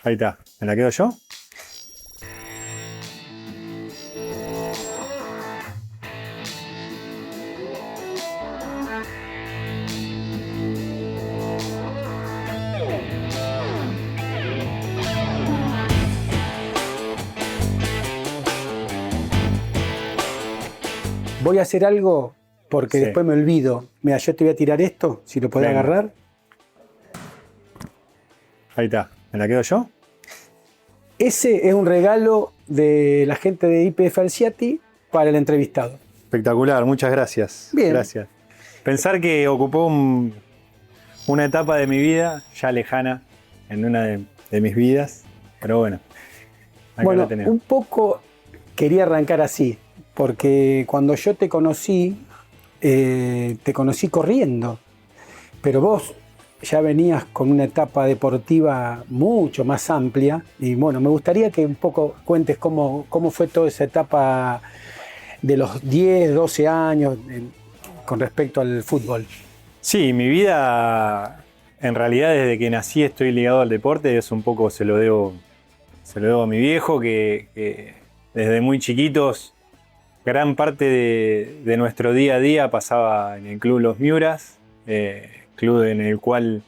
Ahí está. ¿Me la quedo yo? Voy a hacer algo porque Sí. después me olvido. Mira, yo te voy a tirar esto, si lo podés Venga. agarrar. Ahí está. ¿Me la quedo yo? Ese es un regalo de la gente de IPF Alciati para el entrevistado. Espectacular, muchas gracias. Bien. Gracias. Pensar que ocupó una etapa de mi vida ya lejana en una de mis vidas, pero bueno, acá Bueno, la tenemos. un poco quería arrancar así, porque cuando yo te conocí corriendo, pero vos ya venías con una etapa deportiva mucho más amplia y bueno, me gustaría que un poco cuentes cómo fue toda esa etapa de los 10, 12 años con respecto al fútbol. Sí, mi vida, en realidad desde que nací estoy ligado al deporte, es un poco se lo debo a mi viejo, que desde muy chiquitos gran parte de nuestro día a día pasaba en el Club Los Miuras, club en el cual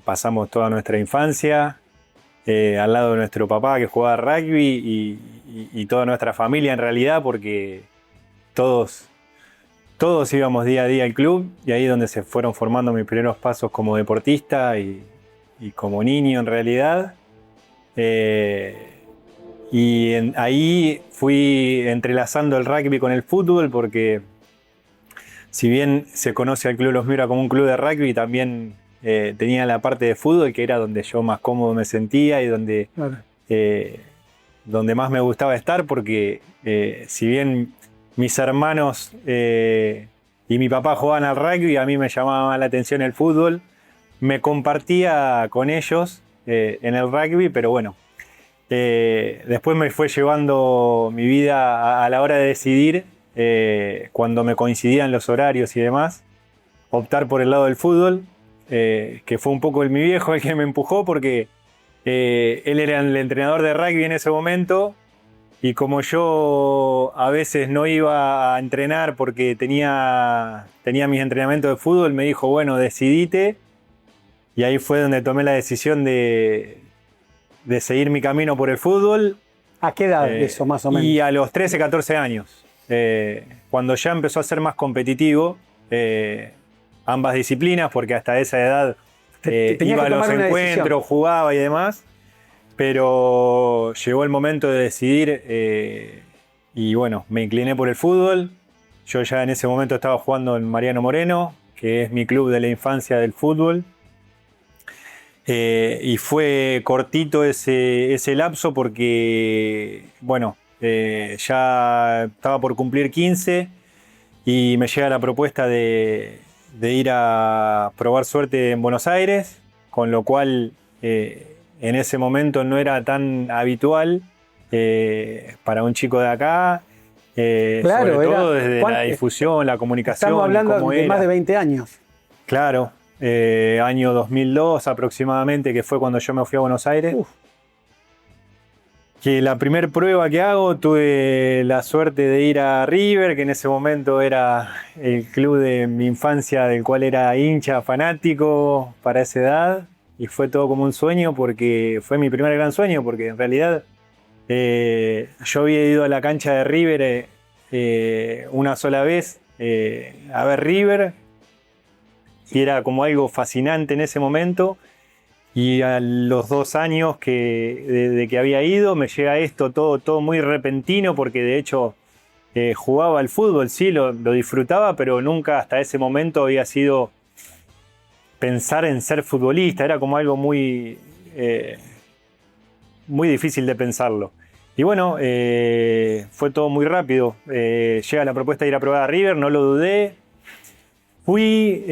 pasamos toda nuestra infancia, al lado de nuestro papá que jugaba rugby y toda nuestra familia en realidad, porque todos íbamos día a día al club, y ahí es donde se fueron formando mis primeros pasos como deportista y como niño en realidad. Ahí fui entrelazando el rugby con el fútbol, porque si bien se conoce al Club Los Miura como un club de rugby, también tenía la parte de fútbol, que era donde yo más cómodo me sentía y donde, Claro. donde más me gustaba estar, porque si bien mis hermanos y mi papá jugaban al rugby, a mí me llamaba la atención el fútbol, me compartía con ellos en el rugby, pero bueno, después me fue llevando mi vida a la hora de decidir, cuando me coincidían los horarios y demás, optar por el lado del fútbol, que fue un poco mi viejo el que me empujó, porque él era el entrenador de rugby en ese momento, y como yo a veces no iba a entrenar porque tenía mis entrenamientos de fútbol, me dijo, bueno, decidite, y ahí fue donde tomé la decisión de seguir mi camino por el fútbol. ¿A qué edad eso más o menos? Y a los 13, 14 años, cuando ya empezó a ser más competitivo, ambas disciplinas, porque hasta esa edad Tenías iba que a los tomar una encuentros, decisión. jugaba y demás, pero llegó el momento de decidir, y bueno, me incliné por el fútbol. Yo ya en ese momento estaba jugando en Mariano Moreno, que es mi club de la infancia del fútbol. Y fue cortito ese lapso porque, bueno, ya estaba por cumplir 15 y me llega la propuesta de ir a probar suerte en Buenos Aires, con lo cual en ese momento no era tan habitual para un chico de acá, Claro, sobre todo era- desde la difusión, la comunicación. Estamos hablando y cómo de era. más de 20 años. Claro, año 2002 aproximadamente, que fue cuando yo me fui a Buenos Aires. Uf. Que la primera prueba que hago tuve la suerte de ir a River, que en ese momento era el club de mi infancia del cual era hincha, fanático para esa edad, y fue todo como un sueño, porque fue mi primer gran sueño, porque en realidad yo había ido a la cancha de River una sola vez a ver River, y era como algo fascinante en ese momento. Y a los 2 años de que había ido, me llega esto todo muy repentino, porque de hecho jugaba al fútbol, sí, lo disfrutaba, pero nunca hasta ese momento había sido pensar en ser futbolista. Era como algo muy difícil de pensarlo. Y bueno, fue todo muy rápido. Llega la propuesta de ir a probar a River, no lo dudé. Fui,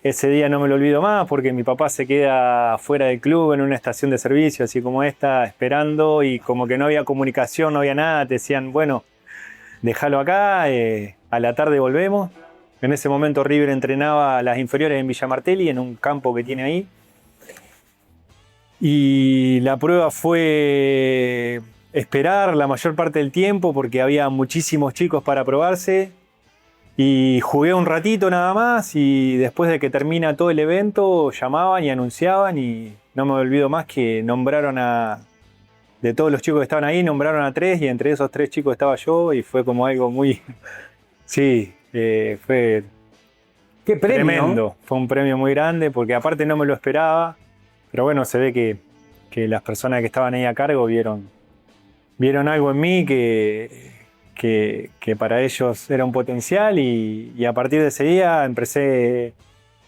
ese día no me lo olvido más, porque mi papá se queda fuera del club en una estación de servicio, así como esta, esperando, y como que no había comunicación, no había nada. Te decían, bueno, déjalo acá, a la tarde volvemos. En ese momento River entrenaba a las inferiores en Villa Martelli, en un campo que tiene ahí. Y la prueba fue esperar la mayor parte del tiempo porque había muchísimos chicos para probarse. Y jugué un ratito nada más y después de que termina todo el evento llamaban y anunciaban y no me olvido más que nombraron de todos los chicos que estaban ahí, nombraron a 3 y entre esos 3 chicos estaba yo y fue como algo muy... Sí, fue Qué premio. tremendo. Fue un premio muy grande porque aparte no me lo esperaba, pero bueno, se ve que las personas que estaban ahí a cargo vieron algo en mí que para ellos era un potencial y a partir de ese día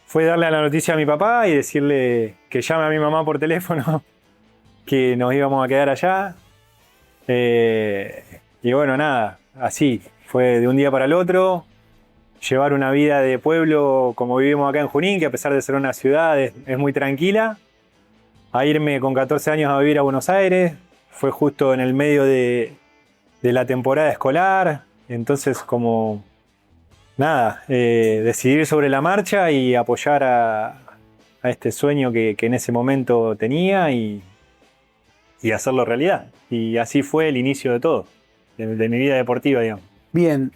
fue darle la noticia a mi papá y decirle que llame a mi mamá por teléfono, que nos íbamos a quedar allá. Y bueno, nada, así, fue de un día para el otro, llevar una vida de pueblo como vivimos acá en Junín, que a pesar de ser una ciudad es muy tranquila, a irme con 14 años a vivir a Buenos Aires, fue justo en el medio de la temporada escolar, entonces como nada, decidir sobre la marcha y apoyar a este sueño que en ese momento tenía y hacerlo realidad. Y así fue el inicio de todo, de mi vida deportiva, digamos. Bien,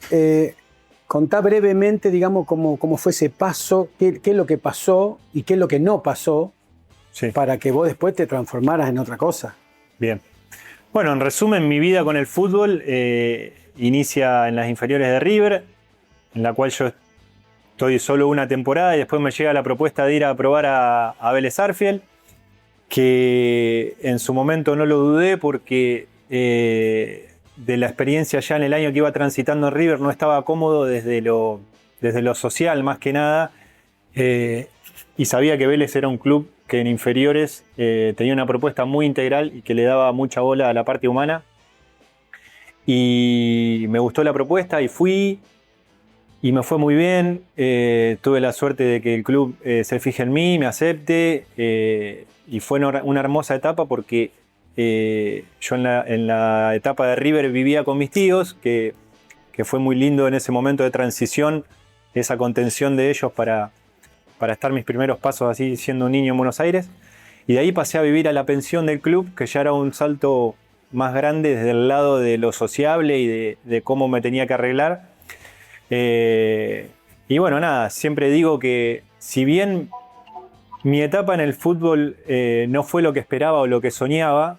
contá brevemente, digamos, cómo fue ese paso, qué es lo que pasó y qué es lo que no pasó, Sí. para que vos después te transformaras en otra cosa. Bien. Bueno, en resumen, mi vida con el fútbol inicia en las inferiores de River, en la cual yo estoy solo una temporada y después me llega la propuesta de ir a probar a Vélez Sarsfield, que en su momento no lo dudé porque de la experiencia ya en el año que iba transitando en River no estaba cómodo desde lo social más que nada, y sabía que Vélez era un club que en inferiores tenía una propuesta muy integral y que le daba mucha bola a la parte humana. Y me gustó la propuesta y fui y me fue muy bien. Tuve la suerte de que el club se fije en mí, me acepte y fue una hermosa etapa porque yo en la etapa de River vivía con mis tíos, que fue muy lindo en ese momento de transición, esa contención de ellos para estar mis primeros pasos así siendo un niño en Buenos Aires. Y de ahí pasé a vivir a la pensión del club, que ya era un salto más grande desde el lado de lo sociable y de cómo me tenía que arreglar. Y bueno, nada, siempre digo que si bien mi etapa en el fútbol no fue lo que esperaba o lo que soñaba,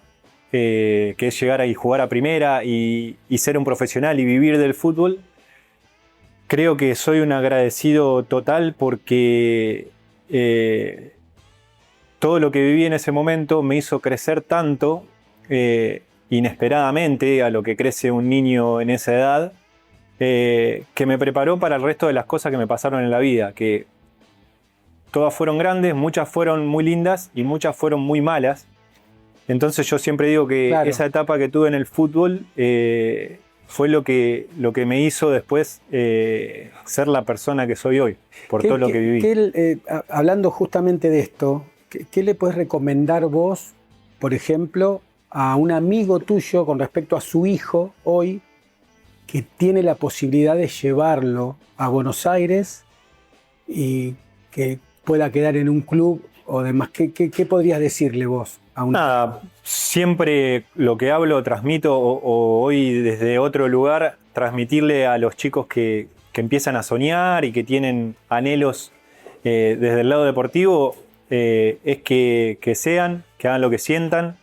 que es llegar a jugar a primera y ser un profesional y vivir del fútbol, creo que soy un agradecido total porque todo lo que viví en ese momento me hizo crecer tanto inesperadamente a lo que crece un niño en esa edad, que me preparó para el resto de las cosas que me pasaron en la vida, que todas fueron grandes, muchas fueron muy lindas y muchas fueron muy malas. Entonces yo siempre digo que claro, esa etapa que tuve en el fútbol fue lo que me hizo después ser la persona que soy hoy, por todo lo que viví. Hablando justamente de esto, ¿qué le puedes recomendar vos, por ejemplo, a un amigo tuyo con respecto a su hijo hoy, que tiene la posibilidad de llevarlo a Buenos Aires y que pueda quedar en un club o demás? ¿Qué podrías decirle vos a un... Nada, siempre lo que hablo, transmito, o hoy desde otro lugar, transmitirle a los chicos que empiezan a soñar y que tienen anhelos desde el lado deportivo, es que hagan lo que sientan,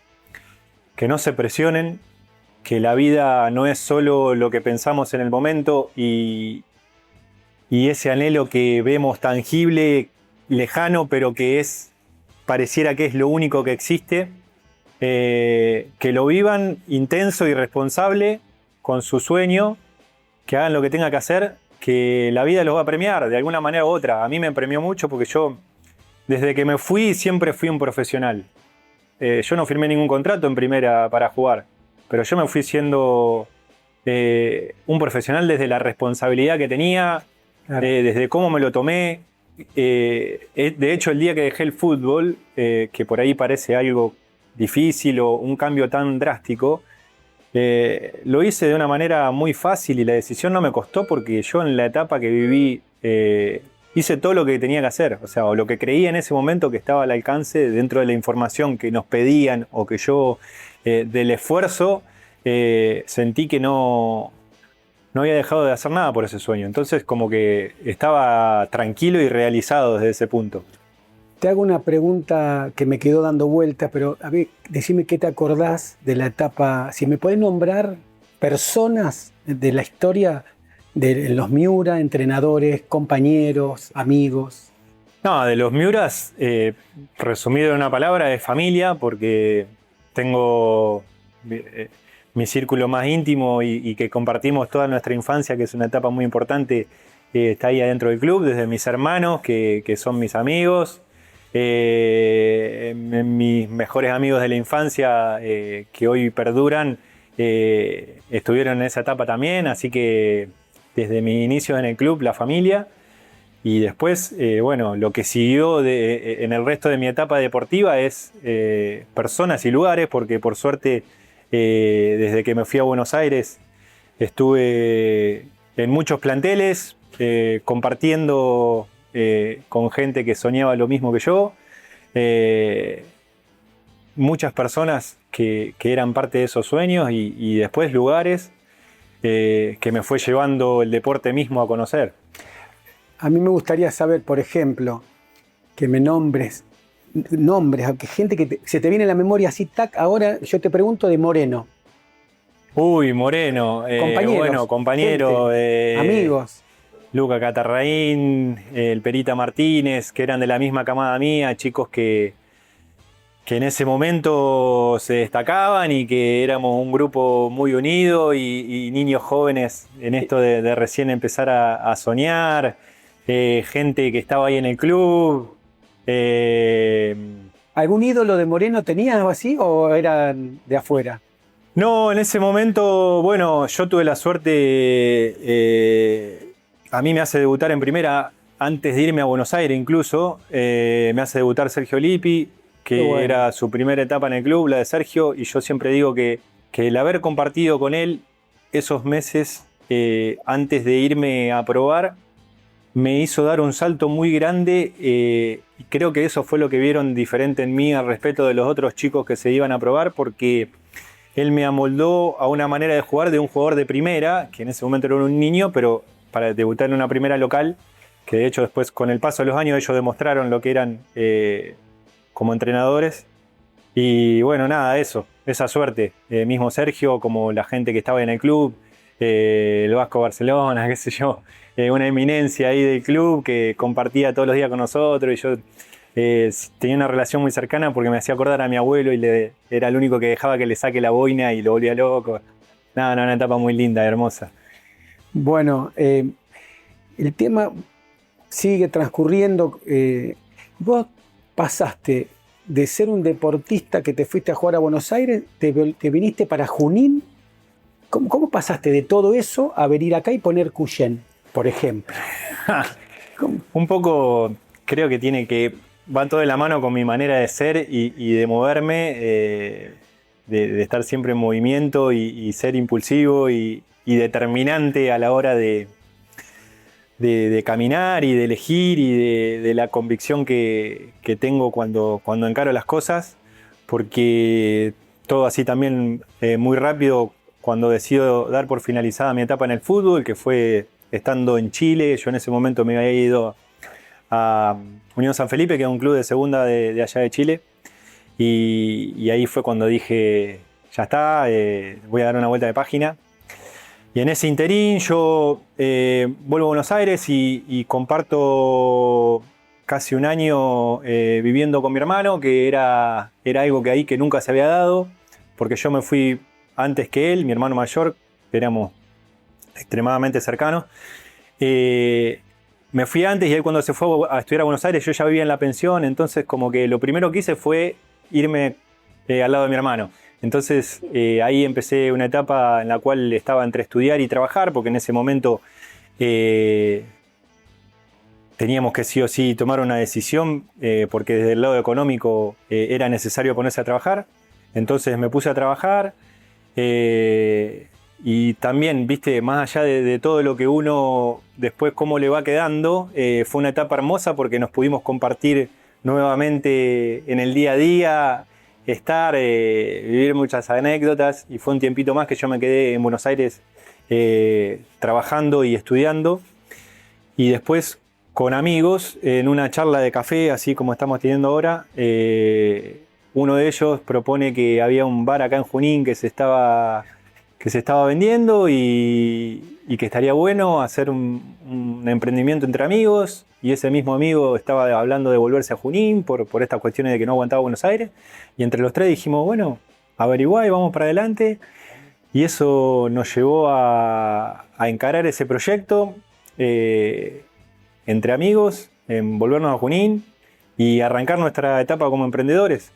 que no se presionen, que la vida no es solo lo que pensamos en el momento y ese anhelo que vemos tangible, lejano, pero que pareciera que es lo único que existe, que lo vivan intenso y responsable con su sueño, que hagan lo que tenga que hacer, que la vida los va a premiar de alguna manera u otra. A mí me premió mucho porque yo, desde que me fui, siempre fui un profesional. Yo no firmé ningún contrato en primera para jugar, pero yo me fui siendo un profesional desde la responsabilidad que tenía, claro, desde cómo me lo tomé. De hecho, el día que dejé el fútbol, que por ahí parece algo difícil o un cambio tan drástico, lo hice de una manera muy fácil y la decisión no me costó porque yo en la etapa que viví hice todo lo que tenía que hacer, o sea, o lo que creía en ese momento que estaba al alcance dentro de la información que nos pedían o que yo del esfuerzo sentí que no había dejado de hacer nada por ese sueño. Entonces como que estaba tranquilo y realizado desde ese punto. Te hago una pregunta que me quedó dando vueltas, pero a ver, decime qué te acordás de la etapa, si me podés nombrar personas de la historia de los Miura, entrenadores, compañeros, amigos. No, de los Miuras, resumido en una palabra, es familia, porque tengo mi círculo más íntimo y que compartimos toda nuestra infancia, que es una etapa muy importante, está ahí adentro del club, desde mis hermanos, que son mis amigos, mis mejores amigos de la infancia, que hoy perduran, estuvieron en esa etapa también, así que desde mi inicio en el club, la familia. Y después, bueno, lo que siguió en el resto de mi etapa deportiva es personas y lugares, porque por suerte, desde que me fui a Buenos Aires, estuve en muchos planteles, compartiendo con gente que soñaba lo mismo que yo. Muchas personas que eran parte de esos sueños y después lugares que me fue llevando el deporte mismo a conocer. A mí me gustaría saber, por ejemplo, que me nombres, a gente que se te viene a la memoria así, tac. Ahora yo te pregunto de Moreno. Uy, Moreno, compañero, amigos. Luca Catarraín, el Perita Martínez, que eran de la misma camada mía, chicos que en ese momento se destacaban y que éramos un grupo muy unido y niños jóvenes en esto de recién empezar a soñar, gente que estaba ahí en el club. ¿Algún ídolo de Moreno tenías o así o eran de afuera? No, en ese momento, bueno, yo tuve la suerte, a mí me hace debutar en primera, antes de irme a Buenos Aires incluso, me hace debutar Sergio Lippi, que bueno, era su primera etapa en el club, la de Sergio, y yo siempre digo que el haber compartido con él esos meses antes de irme a probar, me hizo dar un salto muy grande, y creo que eso fue lo que vieron diferente en mí al respecto de los otros chicos que se iban a probar, porque él me amoldó a una manera de jugar de un jugador de primera, que en ese momento era un niño, pero para debutar en una primera local, que de hecho después con el paso de los años ellos demostraron lo que eran como entrenadores. Y bueno, nada, esa suerte, mismo Sergio, como la gente que estaba en el club, el Vasco Barcelona, qué sé yo, una eminencia ahí del club que compartía todos los días con nosotros, y yo tenía una relación muy cercana porque me hacía acordar a mi abuelo y era el único que dejaba que le saque la boina y lo volvía loco. Nada, una etapa muy linda, hermosa. Bueno, el tema sigue transcurriendo. Vos pasaste de ser un deportista que te fuiste a jugar a Buenos Aires, te viniste para Junín. ¿Cómo pasaste de todo eso a venir acá y poner Cuyén, por ejemplo? Un poco creo que va todo de la mano con mi manera de ser y de moverme, de estar siempre en movimiento y ser impulsivo y determinante a la hora de caminar y de elegir y de la convicción que tengo cuando encaro las cosas, porque todo así también muy rápido cuando decido dar por finalizada mi etapa en el fútbol, que fue estando en Chile. Yo en ese momento me había ido a Unión San Felipe, que es un club de segunda de allá de Chile, y ahí fue cuando dije, ya está, voy a dar una vuelta de página. Y en ese interín yo vuelvo a Buenos Aires y comparto casi un año viviendo con mi hermano, que era algo que ahí que nunca se había dado, porque yo me fui antes que él, mi hermano mayor, éramos extremadamente cercanos. Me fui antes y él cuando se fue a estudiar a Buenos Aires yo ya vivía en la pensión, entonces como que lo primero que hice fue irme al lado de mi hermano. Entonces ahí empecé una etapa en la cual estaba entre estudiar y trabajar, porque en ese momento teníamos que sí o sí tomar una decisión, porque desde el lado económico era necesario ponerse a trabajar. Entonces me puse a trabajar, y también, viste, más allá de todo lo que uno después cómo le va quedando, fue una etapa hermosa porque nos pudimos compartir nuevamente en el día a día, estar, vivir muchas anécdotas, y fue un tiempito más que yo me quedé en Buenos Aires trabajando y estudiando, y después con amigos en una charla de café, así como estamos teniendo ahora, uno de ellos propone que había un bar acá en Junín que se estaba vendiendo y que estaría bueno hacer un emprendimiento entre amigos, y ese mismo amigo estaba hablando de volverse a Junín por estas cuestiones de que no aguantaba Buenos Aires, y entre los tres dijimos, bueno, averiguá y vamos para adelante, y eso nos llevó a encarar ese proyecto entre amigos, en volvernos a Junín y arrancar nuestra etapa como emprendedores.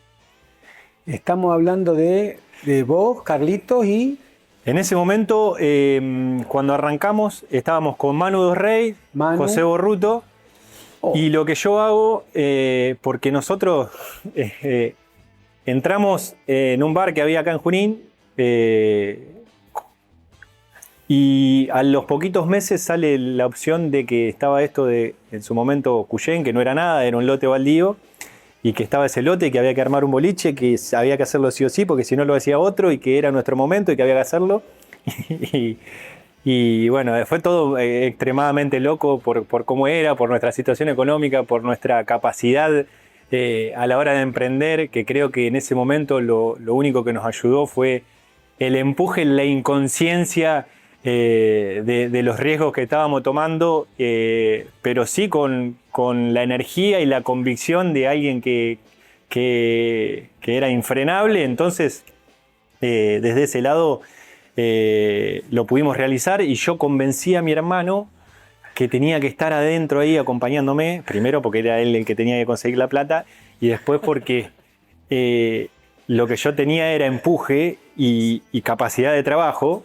Estamos hablando de vos, Carlitos y... En ese momento, cuando arrancamos, estábamos con Manu Dos Rey, José Borruto, y lo que yo hago, porque nosotros entramos en un bar que había acá en Junín, y a los poquitos meses sale la opción de que estaba esto de, en su momento, Cuyén, que no era nada, era un lote baldío, y que estaba ese lote, que había que armar un boliche, que había que hacerlo sí o sí, porque si no lo hacía otro, y que era nuestro momento y que había que hacerlo. Y bueno, fue todo extremadamente loco por cómo era, por nuestra situación económica, por nuestra capacidad a la hora de emprender, que creo que en ese momento lo único que nos ayudó fue el empuje, la inconsciencia de los riesgos que estábamos tomando, pero sí con la energía y la convicción de alguien que era infrenable. Entonces, desde ese lado lo pudimos realizar, y yo convencí a mi hermano que tenía que estar adentro ahí acompañándome, primero porque era él el que tenía que conseguir la plata, y después porque lo que yo tenía era empuje y capacidad de trabajo.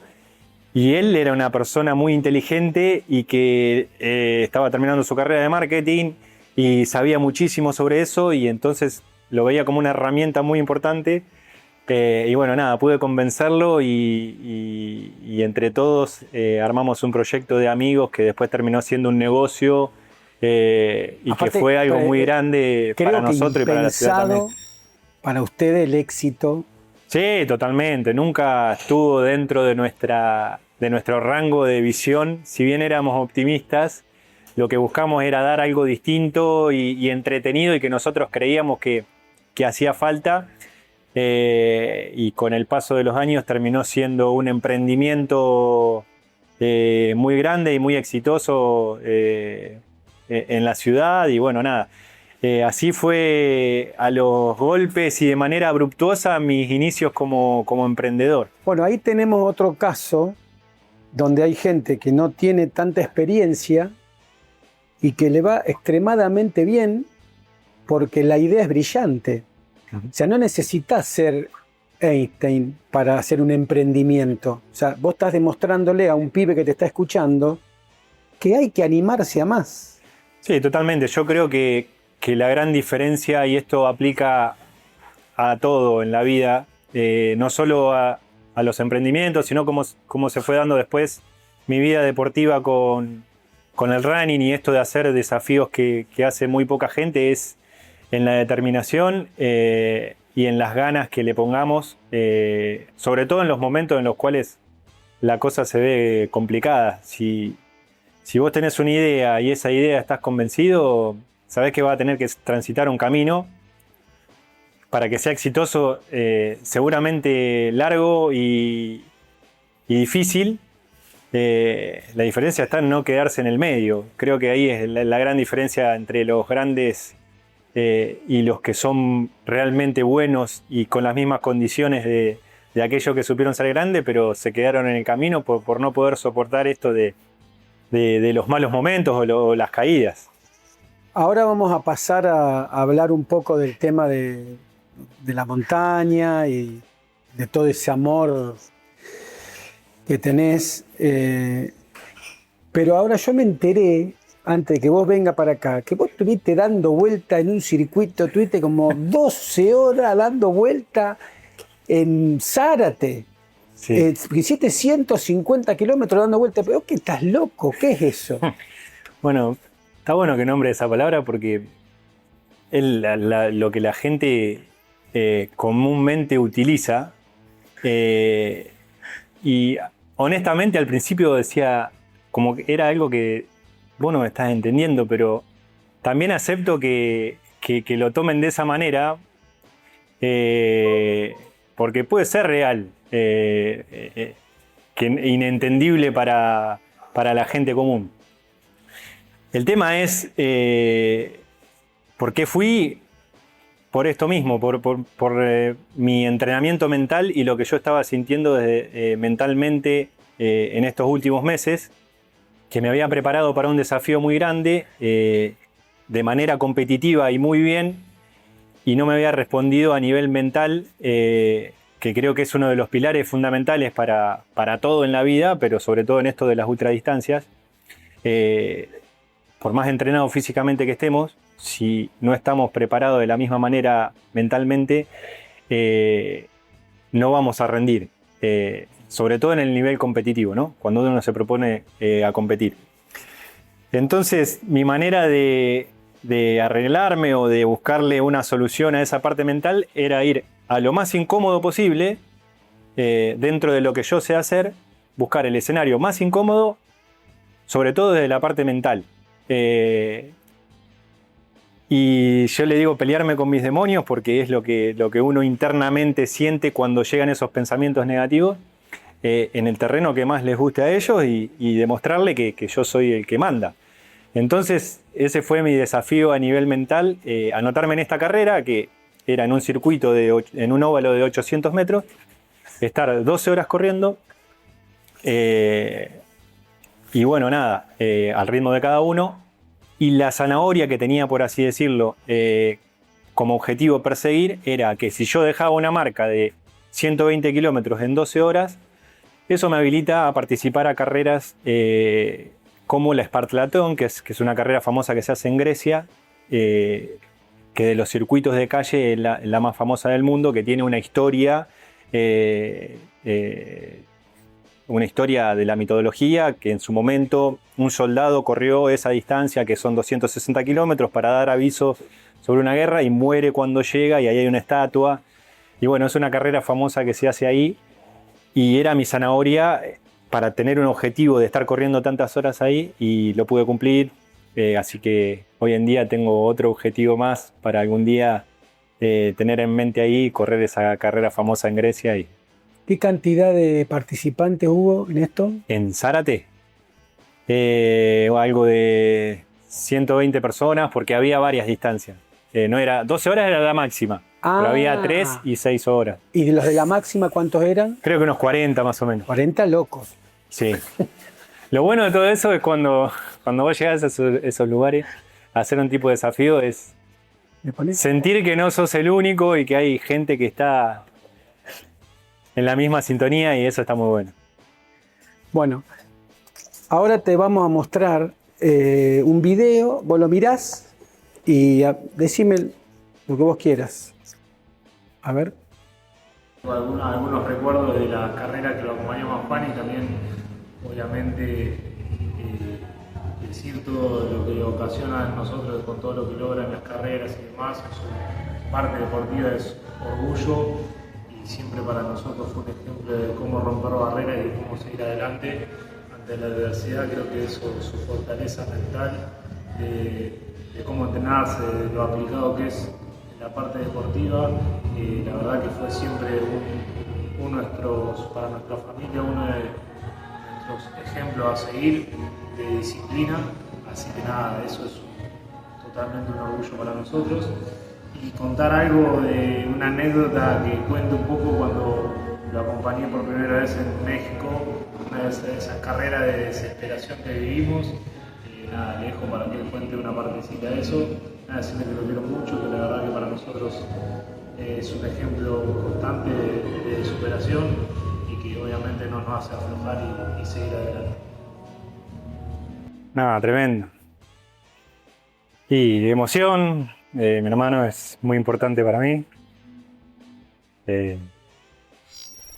Y él era una persona muy inteligente y que estaba terminando su carrera de marketing y sabía muchísimo sobre eso, y entonces lo veía como una herramienta muy importante. Y bueno, nada, pude convencerlo y entre todos armamos un proyecto de amigos que después terminó siendo un negocio y aparte, que fue algo muy grande para nosotros y para la ciudad también. Para ustedes el éxito. Sí, totalmente. Nunca estuvo dentro de nuestro rango de visión. Si bien éramos optimistas, lo que buscamos era dar algo distinto y entretenido, y que nosotros creíamos que hacía falta. Y con el paso de los años terminó siendo un emprendimiento muy grande y muy exitoso en la ciudad. Y bueno, nada. Así fue a los golpes y de manera abruptuosa mis inicios como emprendedor. Bueno, ahí tenemos otro caso donde hay gente que no tiene tanta experiencia y que le va extremadamente bien porque la idea es brillante. O sea, no necesitas ser Einstein para hacer un emprendimiento. O sea, vos estás demostrándole a un pibe que te está escuchando que hay que animarse a más. Sí, totalmente. Yo creo que la gran diferencia, y esto aplica a todo en la vida, no solo a los emprendimientos, sino cómo se fue dando después mi vida deportiva con el running, y esto de hacer desafíos que hace muy poca gente, es en la determinación y en las ganas que le pongamos, sobre todo en los momentos en los cuales la cosa se ve complicada. Si vos tenés una idea y esa idea estás convencido, sabés que va a tener que transitar un camino para que sea exitoso, seguramente largo y difícil. La diferencia está en no quedarse en el medio. Creo que ahí es la gran diferencia entre los grandes y los que son realmente buenos y con las mismas condiciones de aquellos que supieron ser grandes, pero se quedaron en el camino por no poder soportar esto de los malos momentos o las caídas. Ahora vamos a pasar a hablar un poco del tema de la montaña y de todo ese amor que tenés. Pero ahora yo me enteré, antes de que vos vengas para acá, que vos estuviste dando vuelta en un circuito, estuviste como 12 horas dando vuelta en Zárate. Sí. Hiciste 150 kilómetros dando vueltas, pero ¿qué estás loco? ¿Qué es eso? Bueno, está bueno que nombre esa palabra porque es lo que la gente comúnmente utiliza. Y honestamente al principio decía como que era algo que vos no me estás entendiendo, pero también acepto que lo tomen de esa manera porque puede ser real, que inentendible para la gente común. El tema es por qué fui por esto mismo, por mi entrenamiento mental y lo que yo estaba sintiendo mentalmente en estos últimos meses, que me había preparado para un desafío muy grande, de manera competitiva y muy bien, y no me había respondido a nivel mental, que creo que es uno de los pilares fundamentales para todo en la vida, pero sobre todo en esto de las ultradistancias. Por más entrenados físicamente que estemos, si no estamos preparados de la misma manera mentalmente, no vamos a rendir, sobre todo en el nivel competitivo, ¿no? Cuando uno se propone a competir. Entonces, mi manera de arreglarme o de buscarle una solución a esa parte mental era ir a lo más incómodo posible, dentro de lo que yo sé hacer, buscar el escenario más incómodo, sobre todo desde la parte mental. Y yo le digo pelearme con mis demonios porque es lo que uno internamente siente cuando llegan esos pensamientos negativos, en el terreno que más les guste a ellos y demostrarle que yo soy el que manda. Entonces ese fue mi desafío a nivel mental, anotarme en esta carrera que era en un circuito, en un óvalo de 800 metros, estar 12 horas corriendo, y bueno, nada, al ritmo de cada uno. Y la zanahoria que tenía, por así decirlo, como objetivo perseguir, era que si yo dejaba una marca de 120 kilómetros en 12 horas, eso me habilita a participar a carreras como la Spartathlon, que es una carrera famosa que se hace en Grecia, que de los circuitos de calle es la más famosa del mundo, que tiene una historia de la mitología, que en su momento un soldado corrió esa distancia, que son 260 kilómetros, para dar aviso sobre una guerra y muere cuando llega y ahí hay una estatua. Y bueno, es una carrera famosa que se hace ahí y era mi zanahoria para tener un objetivo de estar corriendo tantas horas ahí y lo pude cumplir. Así que hoy en día tengo otro objetivo más para algún día tener en mente ahí, correr esa carrera famosa en Grecia. Y ¿Qué cantidad de participantes hubo en esto? en Zárate, algo de 120 personas, porque había varias distancias. No era 12 horas era la máxima, pero había 3 y 6 horas. ¿Y de los de la máxima cuántos eran? Creo que unos 40 más o menos. 40 locos. Sí. Lo bueno de todo eso es cuando vos llegás a esos lugares a hacer un tipo de desafío, es sentir que no sos el único y que hay gente que está en la misma sintonía, y eso está muy bueno. Bueno, ahora te vamos a mostrar un video, vos lo mirás y decime lo que vos quieras. A ver. Algunos recuerdos de la carrera que lo acompañamos a Juan, y también obviamente decir todo lo que ocasiona en nosotros con todo lo que logran las carreras y demás. Su parte deportiva es orgullo, y siempre para nosotros fue un ejemplo de cómo romper barreras y de cómo seguir adelante ante la adversidad. Creo que eso, su fortaleza mental, de cómo entrenarse, de lo aplicado que es la parte deportiva, la verdad que fue siempre para nuestra familia, uno de nuestros ejemplos a seguir de disciplina. Así que nada, eso es totalmente un orgullo para nosotros. Y contar algo de una anécdota que cuento un poco cuando lo acompañé por primera vez en México, una de esas carreras de desesperación que vivimos. Nada, le dejo para que él cuente una partecita de eso. Nada, decirle que lo quiero mucho, que la verdad que para nosotros es un ejemplo constante de superación, y que obviamente no nos hace aflojar y seguir adelante. Nada, tremendo. Y emoción, mi hermano es muy importante para mí.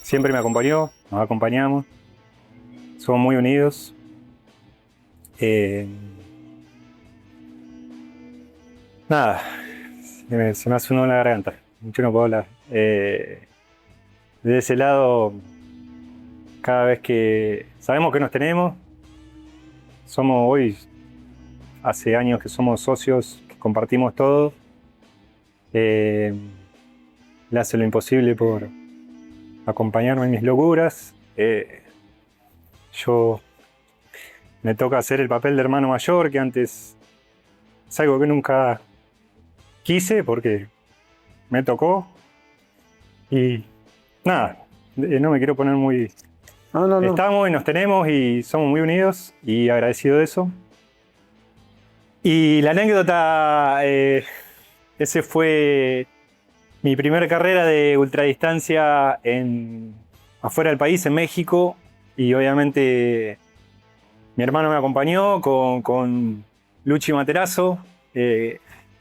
siempre me acompañó, nos acompañamos, somos muy unidos. Nada, se me hace un nudo en la garganta, mucho no puedo hablar. De ese lado, cada vez que sabemos que nos tenemos, somos hoy, hace años que somos socios, que compartimos todo, le hace lo imposible por acompañarme en mis locuras. Yo me toca hacer el papel de hermano mayor, que antes es algo que nunca quise porque me tocó. Y nada, no me quiero poner muy... No. Estamos y nos tenemos y somos muy unidos y agradecido de eso. Y la anécdota, ese fue mi primera carrera de ultradistancia afuera del país, en México. Y obviamente mi hermano me acompañó con Luchi Materazo,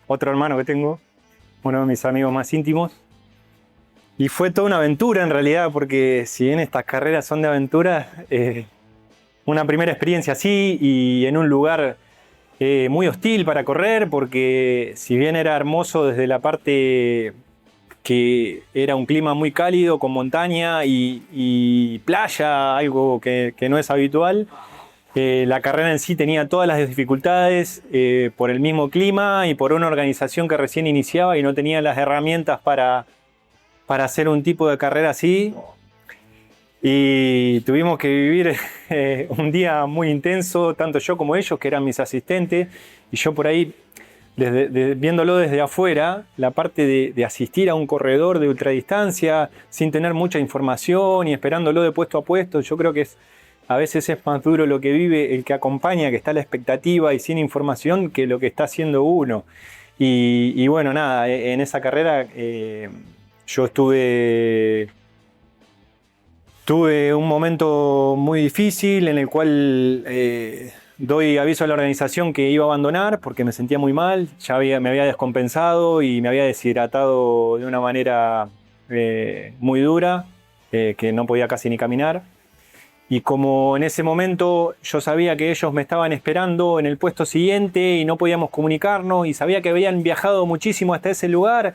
otro hermano que tengo, uno de mis amigos más íntimos. Y fue toda una aventura en realidad, porque si bien estas carreras son de aventura, una primera experiencia así y en un lugar muy hostil para correr, porque si bien era hermoso desde la parte que era un clima muy cálido, con montaña y playa, algo que no es habitual, la carrera en sí tenía todas las dificultades por el mismo clima y por una organización que recién iniciaba y no tenía las herramientas para hacer un tipo de carrera así. Y tuvimos que vivir un día muy intenso, tanto yo como ellos, que eran mis asistentes, y yo por ahí, viéndolo desde afuera, la parte de asistir a un corredor de ultradistancia sin tener mucha información y esperándolo de puesto a puesto, yo creo que a veces es más duro lo que vive el que acompaña, que está a la expectativa y sin información, que lo que está haciendo uno. Y bueno, nada, en esa carrera yo tuve un momento muy difícil en el cual doy aviso a la organización que iba a abandonar porque me sentía muy mal, me había descompensado y me había deshidratado de una manera muy dura, que no podía casi ni caminar. Y como en ese momento yo sabía que ellos me estaban esperando en el puesto siguiente y no podíamos comunicarnos y sabía que habían viajado muchísimo hasta ese lugar,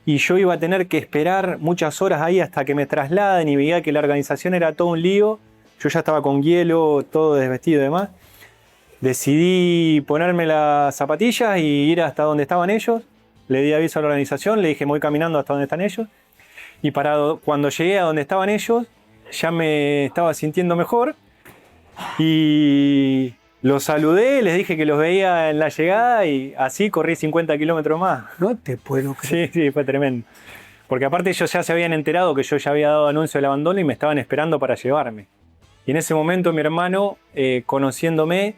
y yo iba a tener que esperar muchas horas ahí hasta que me trasladen y veía que la organización era todo un lío. Yo ya estaba con hielo, todo desvestido y demás. Decidí ponerme las zapatillas y ir hasta donde estaban ellos. Le di aviso a la organización, le dije me voy caminando hasta donde están ellos. Y cuando llegué a donde estaban ellos, ya me estaba sintiendo mejor. Y los saludé, les dije que los veía en la llegada y así corrí 50 kilómetros más. No te puedo creer. Sí, fue tremendo. Porque aparte ellos ya se habían enterado que yo ya había dado anuncio del abandono y me estaban esperando para llevarme. Y en ese momento mi hermano, conociéndome,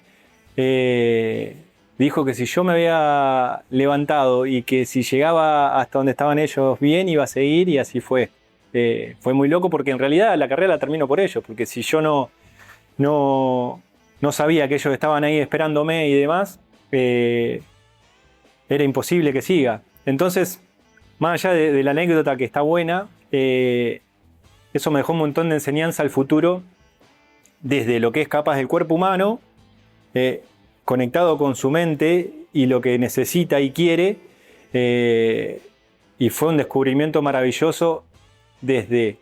dijo que si yo me había levantado y que si llegaba hasta donde estaban ellos bien, iba a seguir, y así fue. Fue muy loco porque en realidad la carrera la termino por ellos, porque si yo no sabía que ellos estaban ahí esperándome y demás, era imposible que siga. Entonces, más allá de la anécdota que está buena, eso me dejó un montón de enseñanza al futuro, desde lo que es capaz del cuerpo humano, conectado con su mente y lo que necesita y quiere, y fue un descubrimiento maravilloso desde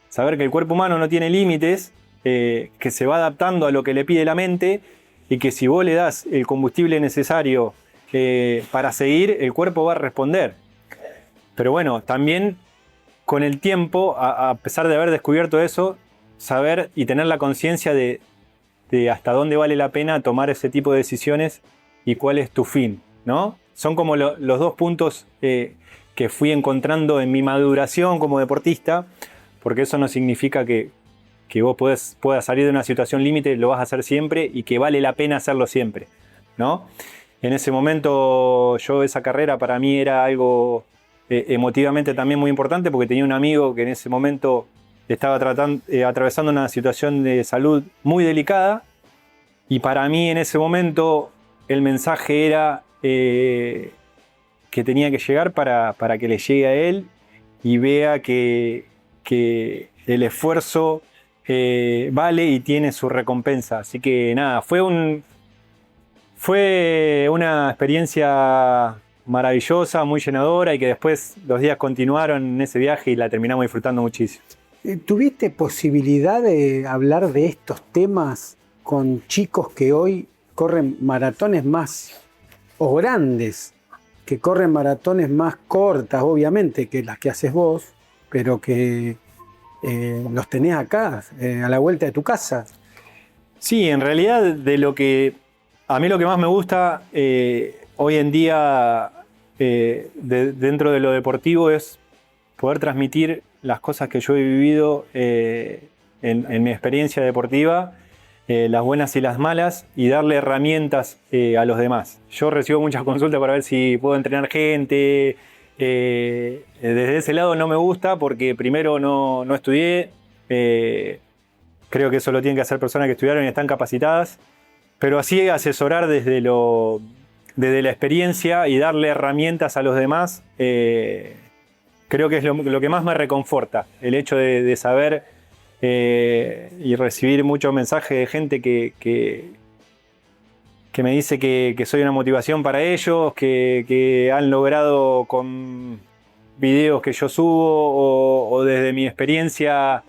saber que el cuerpo humano no tiene límites, que se va adaptando a lo que le pide la mente y que si vos le das el combustible necesario para seguir, el cuerpo va a responder. Pero bueno, también con el tiempo, a pesar de haber descubierto eso, saber y tener la conciencia de hasta dónde vale la pena tomar ese tipo de decisiones y cuál es tu fin, ¿no? Son como los dos puntos que fui encontrando en mi maduración como deportista, porque eso no significa que vos puedas salir de una situación límite, lo vas a hacer siempre y que vale la pena hacerlo siempre, ¿no? En ese momento esa carrera para mí era algo emotivamente también muy importante, porque tenía un amigo que en ese momento estaba atravesando una situación de salud muy delicada, y para mí en ese momento el mensaje era que tenía que llegar para que le llegue a él y vea que el esfuerzo vale y tiene su recompensa. Así que nada, fue una experiencia maravillosa, muy llenadora y que después los días continuaron en ese viaje y la terminamos disfrutando muchísimo. ¿Tuviste posibilidad de hablar de estos temas con chicos que hoy corren maratones más o grandes, que corren maratones más cortas, obviamente, que las que haces vos, pero que los tenés acá, a la vuelta de tu casa? Sí, en realidad a mí lo que más me gusta hoy en día dentro de lo deportivo es poder transmitir las cosas que yo he vivido en mi experiencia deportiva, las buenas y las malas, y darle herramientas a los demás. Yo recibo muchas consultas para ver si puedo entrenar gente. Desde ese lado no me gusta porque primero no estudié. Creo que eso lo tienen que hacer personas que estudiaron y están capacitadas. Pero así asesorar desde la experiencia y darle herramientas a los demás, creo que es lo que más me reconforta. El hecho de saber y recibir muchos mensajes de gente que me dice que soy una motivación para ellos, que han logrado con videos que yo subo o desde mi experiencia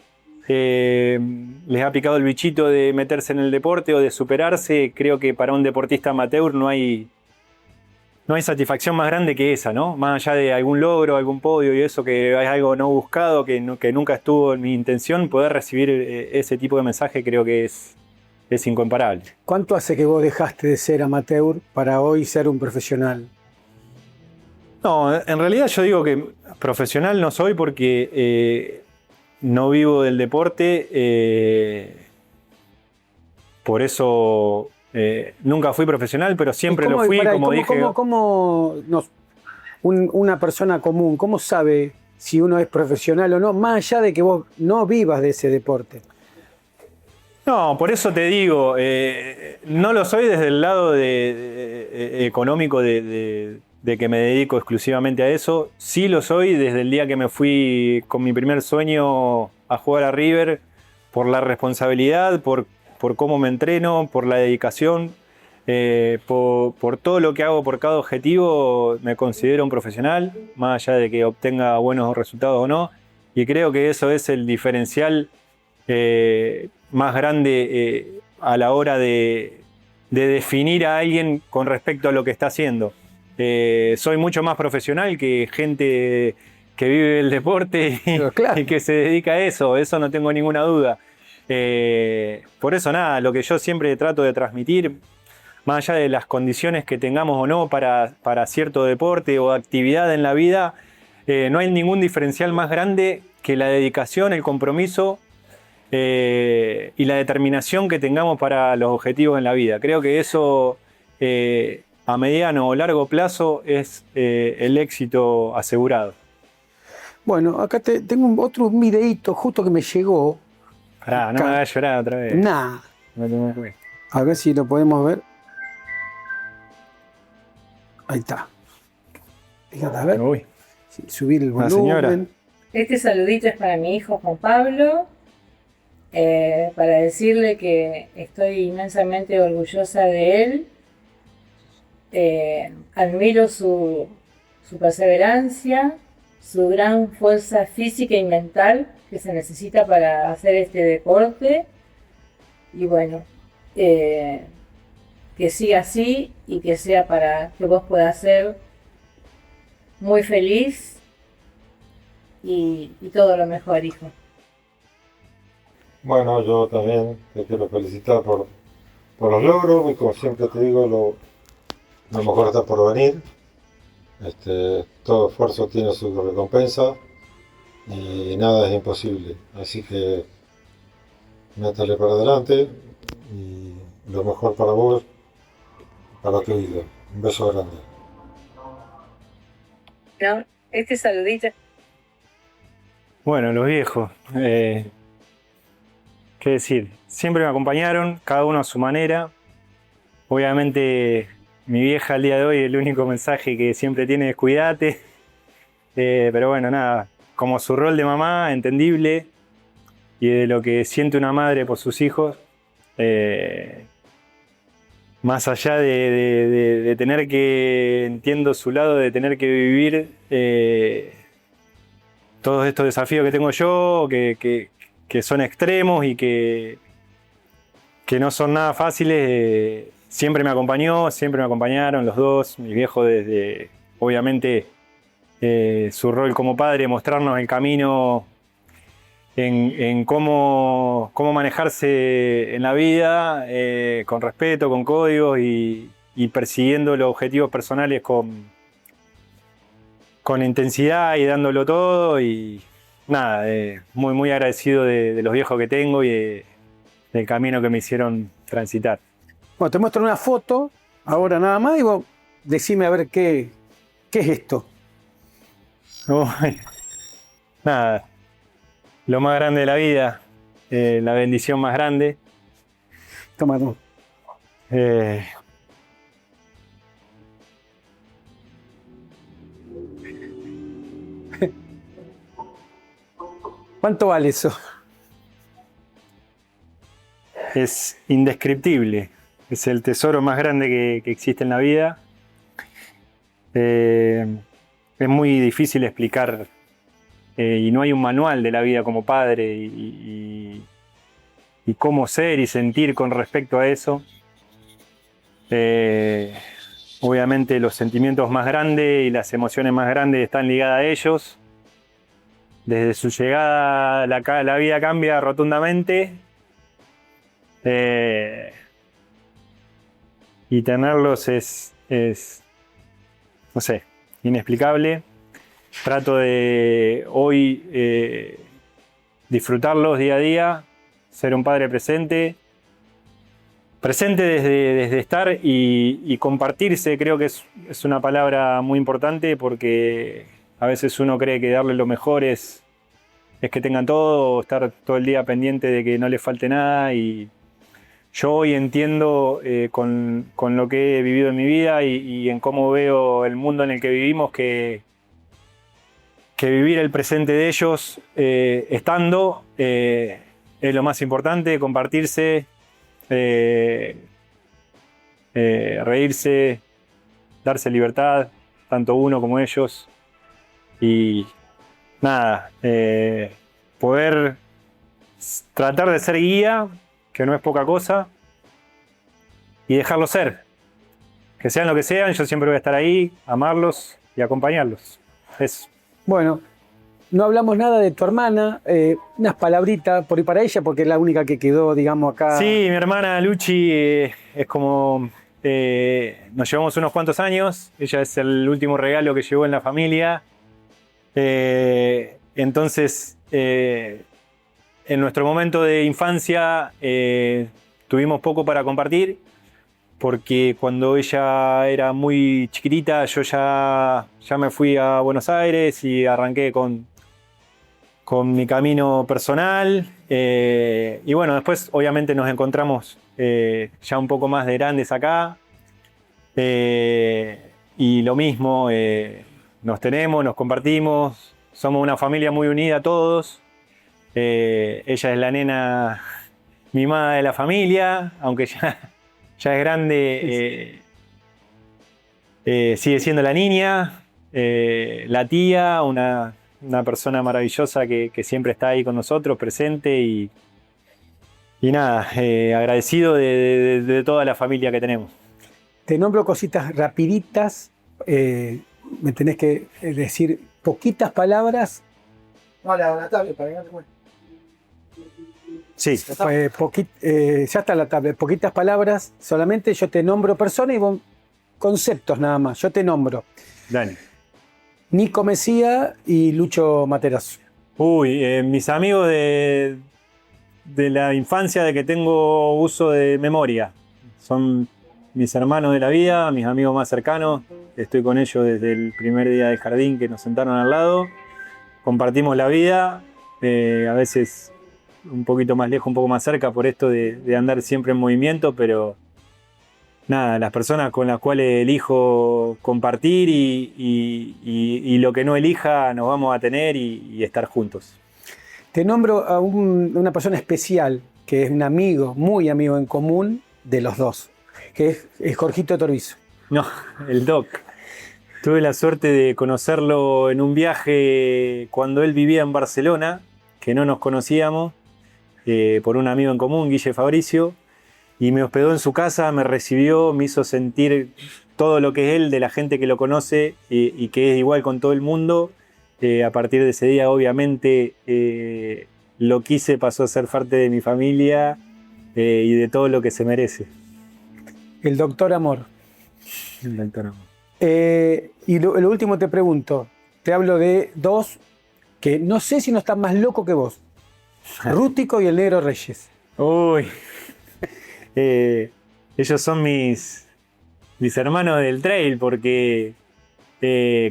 les ha picado el bichito de meterse en el deporte o de superarse. Creo que para un deportista amateur no hay satisfacción más grande que esa, ¿no? Más allá de algún logro, algún podio y eso, que es algo no buscado, que nunca estuvo en mi intención, poder recibir ese tipo de mensaje creo que es incomparable. ¿Cuánto hace que vos dejaste de ser amateur para hoy ser un profesional? No, en realidad yo digo que profesional no soy porque no vivo del deporte, por eso nunca fui profesional, pero siempre lo fui, como dije. Una persona común, ¿cómo sabe si uno es profesional o no, más allá de que vos no vivas de ese deporte? No, por eso te digo, no lo soy desde el lado económico de que me dedico exclusivamente a eso. Sí lo soy desde el día que me fui con mi primer sueño a jugar a River, por la responsabilidad, por cómo me entreno, por la dedicación, por todo lo que hago por cada objetivo. Me considero un profesional, más allá de que obtenga buenos resultados o no, y creo que eso es el diferencial más grande a la hora de definir a alguien con respecto a lo que está haciendo. Soy mucho más profesional que gente que vive el deporte y que se dedica a eso no tengo ninguna duda. Por eso nada, lo que yo siempre trato de transmitir, más allá de las condiciones que tengamos o no para cierto deporte o actividad en la vida, no hay ningún diferencial más grande que la dedicación, el compromiso y la determinación que tengamos para los objetivos en la vida. Creo que eso a mediano o largo plazo es el éxito asegurado. Bueno, acá tengo otro videíto justo que me llegó. Pará, no me hagas llorar otra vez. Nah. A ver si lo podemos ver. Ahí está. Fíjate, a ver. Uy. Subir el volumen. Señora. Este saludito es para mi hijo Juan Pablo, para decirle que estoy inmensamente orgullosa de él. Admiro su perseverancia, su gran fuerza física y mental que se necesita para hacer este deporte. Y bueno, que siga así y que sea para que vos puedas ser muy feliz y todo lo mejor, hijo. Bueno, yo también te quiero felicitar por los logros y como siempre te digo, lo mejor está por venir. Todo esfuerzo tiene su recompensa y nada es imposible, así que métele para adelante y lo mejor para vos, para tu vida. Un beso grande. No, este saludito. Bueno, los viejos, qué decir, siempre me acompañaron, cada uno a su manera. Obviamente mi vieja al día de hoy el único mensaje que siempre tiene es cuídate, pero bueno, nada, como su rol de mamá, entendible. de lo que siente una madre por sus hijos. Más allá de tener que, entiendo su lado, de tener que vivir todos estos desafíos que tengo yo, que son extremos y que no son nada fáciles, siempre me acompañó, siempre me acompañaron los dos, mis viejos desde, obviamente, su rol como padre, mostrarnos el camino en cómo manejarse en la vida, con respeto, con códigos y persiguiendo los objetivos personales con intensidad y dándolo todo. Y nada, muy, muy agradecido de los viejos que tengo y del camino que me hicieron transitar. Bueno, te muestro una foto, ahora nada más, y vos decime a ver qué es esto. Uy, nada, lo más grande de la vida, la bendición más grande. Toma, toma. ¿Cuánto vale eso? Es indescriptible, es el tesoro más grande que existe en la vida. Es muy difícil explicar y no hay un manual de la vida como padre y cómo ser y sentir con respecto a eso. Obviamente los sentimientos más grandes y las emociones más grandes están ligadas a ellos. Desde su llegada la vida cambia rotundamente. Y tenerlos es, no sé, inexplicable. Trato de hoy disfrutarlos día a día, ser un padre presente desde estar y compartirse. Creo que es una palabra muy importante porque a veces uno cree que darle lo mejor es que tengan todo, o estar todo el día pendiente de que no les falte nada. Y yo hoy entiendo con lo que he vivido en mi vida y en cómo veo el mundo en el que vivimos que vivir el presente de ellos estando es lo más importante, compartirse, reírse, darse libertad, tanto uno como ellos. Y nada, poder tratar de ser guía, que no es poca cosa, y dejarlos ser. Que sean lo que sean, yo siempre voy a estar ahí, amarlos y acompañarlos. Eso. Bueno, no hablamos nada de tu hermana, unas palabritas por y para ella, porque es la única que quedó, digamos, acá. Sí, mi hermana Luchi es como... nos llevamos unos cuantos años, ella es el último regalo que llegó en la familia. Entonces, en nuestro momento de infancia tuvimos poco para compartir, porque cuando ella era muy chiquitita yo ya me fui a Buenos Aires y arranqué con mi camino personal. Y bueno, después obviamente nos encontramos ya un poco más de grandes acá. Y lo mismo, nos tenemos, nos compartimos, somos una familia muy unida todos. Ella es la nena mimada de la familia, aunque ya es grande, sigue siendo la niña, la tía, una persona maravillosa que siempre está ahí con nosotros, presente y nada, agradecido de toda la familia que tenemos. Te nombro cositas rapiditas, me tenés que decir poquitas palabras. No, la tablet, para que no te muestre. Sí. Ya está la tablet, poquitas palabras, solamente yo te nombro persona y vos, conceptos nada más, yo te nombro. Dale. Nico Mesía y Lucho Materazzo. Uy, mis amigos de la infancia, de que tengo uso de memoria. Son mis hermanos de la vida, mis amigos más cercanos. Estoy con ellos desde el primer día del jardín que nos sentaron al lado. Compartimos la vida, a veces un poquito más lejos, un poco más cerca por esto de andar siempre en movimiento, pero nada, las personas con las cuales elijo compartir y lo que no elija nos vamos a tener y estar juntos. Te nombro a una persona especial, que es un amigo, muy amigo en común de los dos, que es Jorgito Torbizo. No, el Doc. Tuve la suerte de conocerlo en un viaje cuando él vivía en Barcelona, que no nos conocíamos, por un amigo en común, Guille Fabricio, y me hospedó en su casa, me recibió, me hizo sentir todo lo que es él, de la gente que lo conoce y que es igual con todo el mundo. A partir de ese día, obviamente, lo quise, pasó a ser parte de mi familia y de todo lo que se merece. El doctor Amor. El doctor Amor. Y lo último te pregunto, te hablo de dos que no sé si no están más locos que vos. Rústico y el Negro Reyes. Uy. Ellos son mis hermanos del trail porque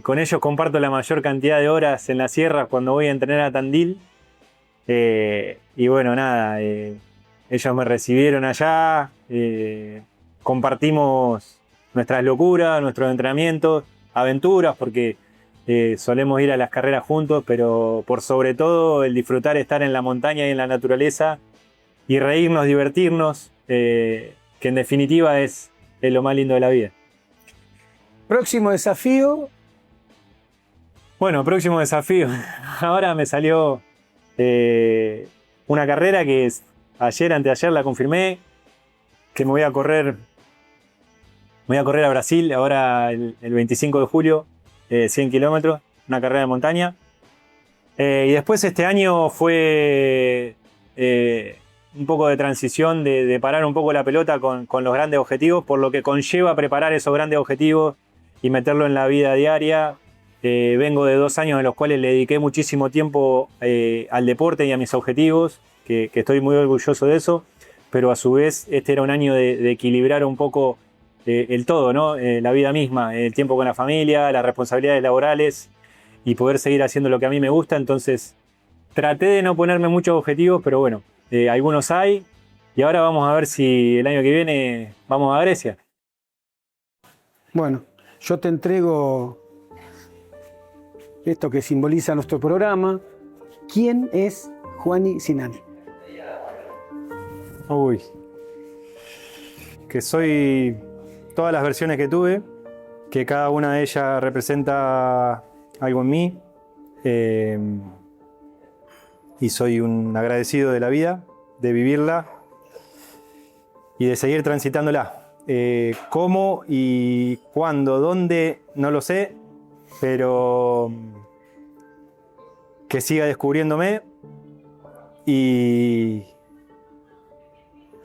con ellos comparto la mayor cantidad de horas en la sierra cuando voy a entrenar a Tandil. Y bueno, nada, ellos me recibieron allá, compartimos nuestras locuras, nuestros entrenamientos, aventuras, porque solemos ir a las carreras juntos, pero por sobre todo el disfrutar estar en la montaña y en la naturaleza y reírnos, divertirnos, que en definitiva es lo más lindo de la vida. Próximo desafío. Bueno, próximo desafío. Ahora me salió una carrera que es anteayer la confirmé, que me voy a correr a Brasil ahora el 25 de julio, 100 kilómetros, una carrera de montaña. Y después este año fue un poco de transición, de parar un poco la pelota con los grandes objetivos, por lo que conlleva preparar esos grandes objetivos y meterlo en la vida diaria. Vengo de 2 años en los cuales le dediqué muchísimo tiempo al deporte y a mis objetivos, que estoy muy orgulloso de eso, pero a su vez este era un año de equilibrar un poco el todo, ¿no? La vida misma, el tiempo con la familia, las responsabilidades laborales y poder seguir haciendo lo que a mí me gusta. Entonces traté de no ponerme muchos objetivos, pero bueno, algunos hay, y ahora vamos a ver si el año que viene vamos a Grecia. Bueno, yo te entrego esto que simboliza nuestro programa. ¿Quién es Juani Sinani? Uy. Que soy todas las versiones que tuve, que cada una de ellas representa algo en mí. Y soy un agradecido de la vida, de vivirla y de seguir transitándola. Cómo y cuándo, dónde, no lo sé, pero que siga descubriéndome y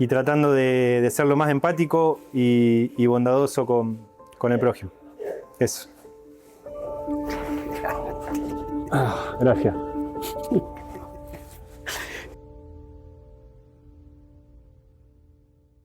tratando de ser lo más empático y bondadoso con el prójimo. Eso. Gracias.